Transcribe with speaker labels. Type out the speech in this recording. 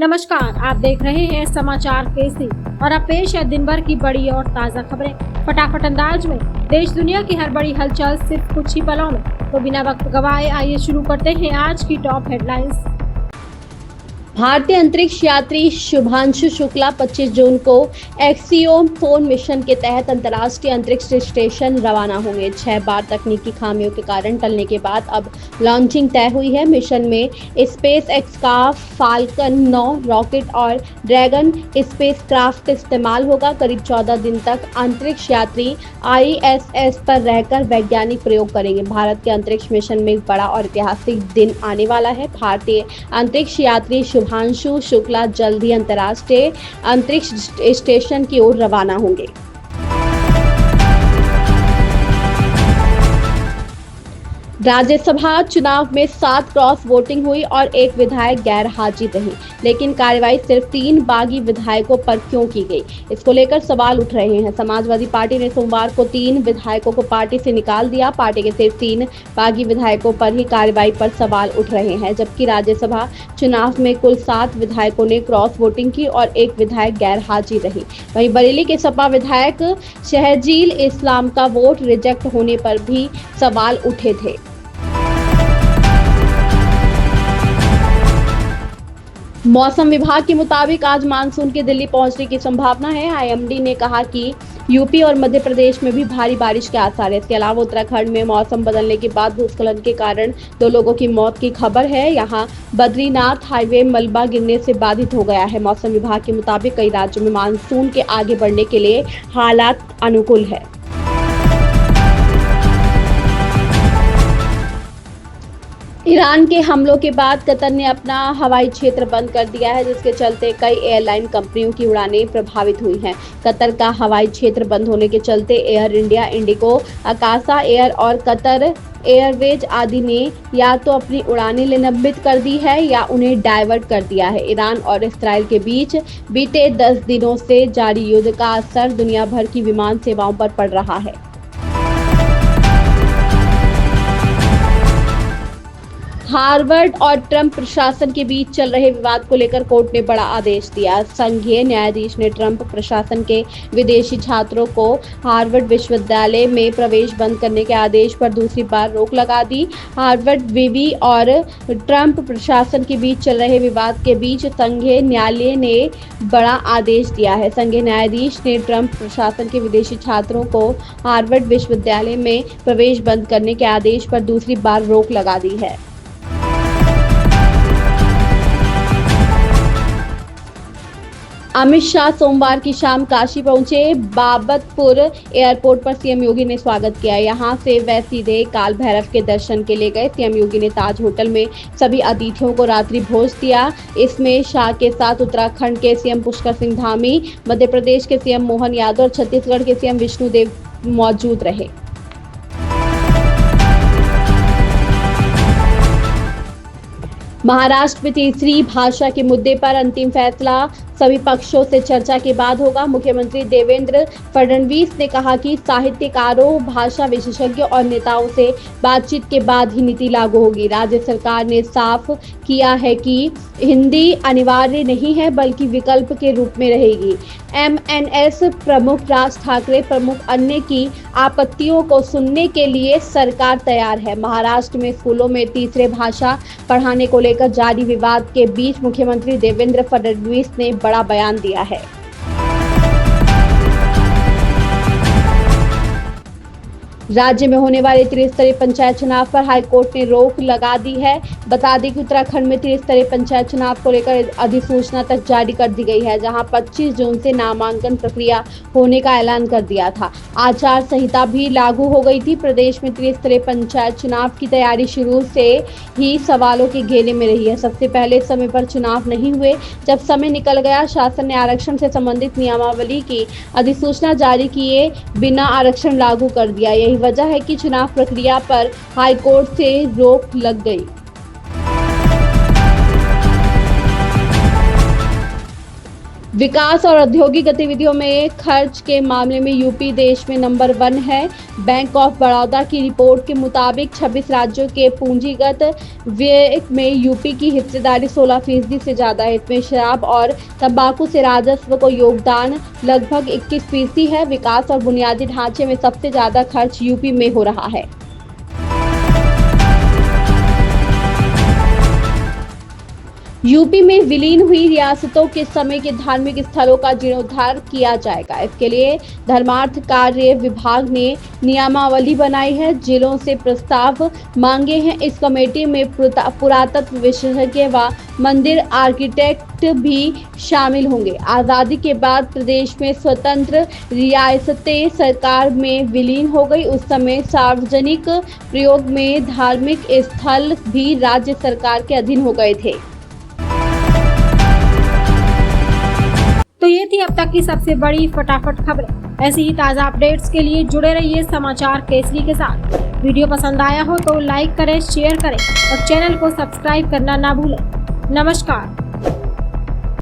Speaker 1: नमस्कार, आप देख रहे हैं समाचार केसरी और अब पेश है दिन भर की बड़ी और ताज़ा खबरें फटाफट अंदाज में। देश दुनिया की हर बड़ी हलचल सिर्फ कुछ ही पलों में। तो बिना वक्त गवाए आइए शुरू करते हैं आज की टॉप हेडलाइंस।
Speaker 2: भारतीय अंतरिक्ष यात्री शुभांशु शुक्ला 25 जून को एक्सियोम 4 मिशन के तहत अंतर्राष्ट्रीय अंतरिक्ष स्टेशन रवाना होंगे। 6 बार तकनीकी खामियों के कारण टलने के बाद अब लॉन्चिंग तय हुई है। मिशन में स्पेस एक्स का फाल्कन 9 रॉकेट और ड्रैगन स्पेसक्राफ्ट इस्तेमाल होगा। करीब 14 दिन तक अंतरिक्ष यात्री ISS पर रहकर वैज्ञानिक प्रयोग करेंगे। भारत के अंतरिक्ष मिशन में एक बड़ा और ऐतिहासिक दिन आने वाला है। भारतीय अंतरिक्ष यात्री शुभांशु शुक्ला जल्द ही अंतर्राष्ट्रीय अंतरिक्ष स्टेशन की ओर रवाना होंगे। राज्यसभा चुनाव में 7 क्रॉस वोटिंग हुई और 1 विधायक गैर हाजिर रही, लेकिन कार्रवाई सिर्फ 3 बागी विधायकों पर क्यों की गई, इसको लेकर सवाल उठ रहे हैं। समाजवादी पार्टी ने सोमवार को 3 विधायकों को पार्टी से निकाल दिया। पार्टी के सिर्फ 3 बागी विधायकों पर ही कार्रवाई पर सवाल उठ रहे हैं, जबकि राज्यसभा चुनाव में कुल 7 विधायकों ने क्रॉस वोटिंग की और 1 विधायक गैर हाजिर रही। वहीं बरेली के सपा विधायक शहजील इस्लाम का वोट रिजेक्ट होने पर भी सवाल उठे थे। मौसम विभाग के मुताबिक आज मानसून के दिल्ली पहुंचने की संभावना है। IMD ने कहा कि यूपी और मध्य प्रदेश में भी भारी बारिश के आसार है। इसके अलावा उत्तराखंड में मौसम बदलने के बाद भूस्खलन के कारण 2 लोगों की मौत की खबर है। यहां बद्रीनाथ हाईवे मलबा गिरने से बाधित हो गया है। मौसम विभाग के मुताबिक कई राज्यों में मानसून के आगे बढ़ने के लिए हालात अनुकूल है। ईरान के हमलों के बाद कतर ने अपना हवाई क्षेत्र बंद कर दिया है, जिसके चलते कई एयरलाइन कंपनियों की उड़ानें प्रभावित हुई हैं। कतर का हवाई क्षेत्र बंद होने के चलते air India, Indigo, Akasa air और कतर एयरवेज आदि ने या तो अपनी उड़ानें निलंबित कर दी है या उन्हें डायवर्ट कर दिया है। ईरान और इस्राएल के बीच बीते 10 दिनों से जारी युद्ध का असर दुनिया भर की विमान सेवाओं पर पड़ रहा है। हार्वर्ड और ट्रंप प्रशासन के बीच चल रहे विवाद को लेकर कोर्ट ने बड़ा आदेश दिया। संघीय न्यायाधीश ने ट्रंप प्रशासन के विदेशी छात्रों को हार्वर्ड विश्वविद्यालय में प्रवेश बंद करने के आदेश पर दूसरी बार रोक लगा दी। हार्वर्ड विवि और ट्रंप प्रशासन के बीच चल रहे विवाद के बीच संघीय न्यायालय ने बड़ा आदेश दिया है। संघीय न्यायाधीश ने ट्रंप प्रशासन के विदेशी छात्रों को हार्वर्ड विश्वविद्यालय में प्रवेश बंद करने के आदेश पर दूसरी बार रोक लगा दी है। अमित शाह सोमवार की शाम काशी पहुंचे। बाबतपुर एयरपोर्ट पर सीएम योगी ने स्वागत किया। यहां से वे सीधे काल भैरव के दर्शन के लिए गए। सीएम योगी ने ताज होटल में सभी अतिथियों को रात्रि भोज दिया। इसमें शाह के साथ उत्तराखंड के सीएम पुष्कर सिंह धामी, मध्य प्रदेश के सीएम मोहन यादव और छत्तीसगढ़ के सीएम विष्णुदेव मौजूद रहे। महाराष्ट्र में तीसरी भाषा के मुद्दे पर अंतिम फैसला सभी पक्षों से चर्चा के बाद होगा। मुख्यमंत्री देवेंद्र फडणवीस ने कहा कि साहित्यकारों, भाषा विशेषज्ञों और नेताओं से बातचीत के बाद ही नीति लागू होगी। राज्य सरकार ने साफ किया है कि हिंदी अनिवार्य नहीं है, बल्कि विकल्प के रूप में रहेगी। MNS प्रमुख राज ठाकरे प्रमुख अन्य की आपत्तियों को सुनने के लिए सरकार तैयार है। महाराष्ट्र में स्कूलों में तीसरे भाषा पढ़ाने को लेकर जारी विवाद के बीच मुख्यमंत्री देवेंद्र फडणवीस ने बड़ा बयान दिया है। राज्य में होने वाले त्रिस्तरीय पंचायत चुनाव पर हाईकोर्ट ने रोक लगा दी है। बता दें कि उत्तराखंड में त्रिस्तरीय पंचायत चुनाव को लेकर अधिसूचना तक जारी कर दी गई है, जहां 25 जून से नामांकन प्रक्रिया होने का ऐलान कर दिया था। आचार संहिता भी लागू हो गई थी। प्रदेश में त्रिस्तरीय पंचायत चुनाव की तैयारी शुरू से ही सवालों के घेरे में रही है। सबसे पहले समय पर चुनाव नहीं हुए। जब समय निकल गया, शासन ने आरक्षण से संबंधित नियमावली की अधिसूचना जारी किए बिना आरक्षण लागू कर दिया। यही वजह है कि चुनाव प्रक्रिया पर हाईकोर्ट से रोक लग गई। विकास और औद्योगिक गतिविधियों में खर्च के मामले में यूपी देश में नंबर 1 है। बैंक ऑफ बड़ौदा की रिपोर्ट के मुताबिक 26 राज्यों के पूंजीगत व्यय में यूपी की हिस्सेदारी 16% से ज़्यादा है। इसमें शराब और तंबाकू से राजस्व को योगदान लगभग 21% है। विकास और बुनियादी ढांचे में सबसे ज़्यादा खर्च यूपी में हो रहा है। यूपी में विलीन हुई रियासतों के समय के धार्मिक स्थलों का जीर्णोद्धार किया जाएगा। इसके लिए धर्मार्थ कार्य विभाग ने नियमावली बनाई है, जिलों से प्रस्ताव मांगे हैं। इस कमेटी में पुरातत्व विशेषज्ञ व मंदिर आर्किटेक्ट भी शामिल होंगे। आज़ादी के बाद प्रदेश में स्वतंत्र रियासतें सरकार में विलीन हो गई। उस समय सार्वजनिक प्रयोग में धार्मिक स्थल भी राज्य सरकार के अधीन हो गए थे।
Speaker 1: तो ये थी अब तक की सबसे बड़ी फटाफट खबरें। ऐसी ही ताज़ा अपडेट्स के लिए जुड़े रहिए समाचार केसरी के साथ। वीडियो पसंद आया हो तो लाइक करें, शेयर करें और चैनल को सब्सक्राइब करना ना भूलें। नमस्कार।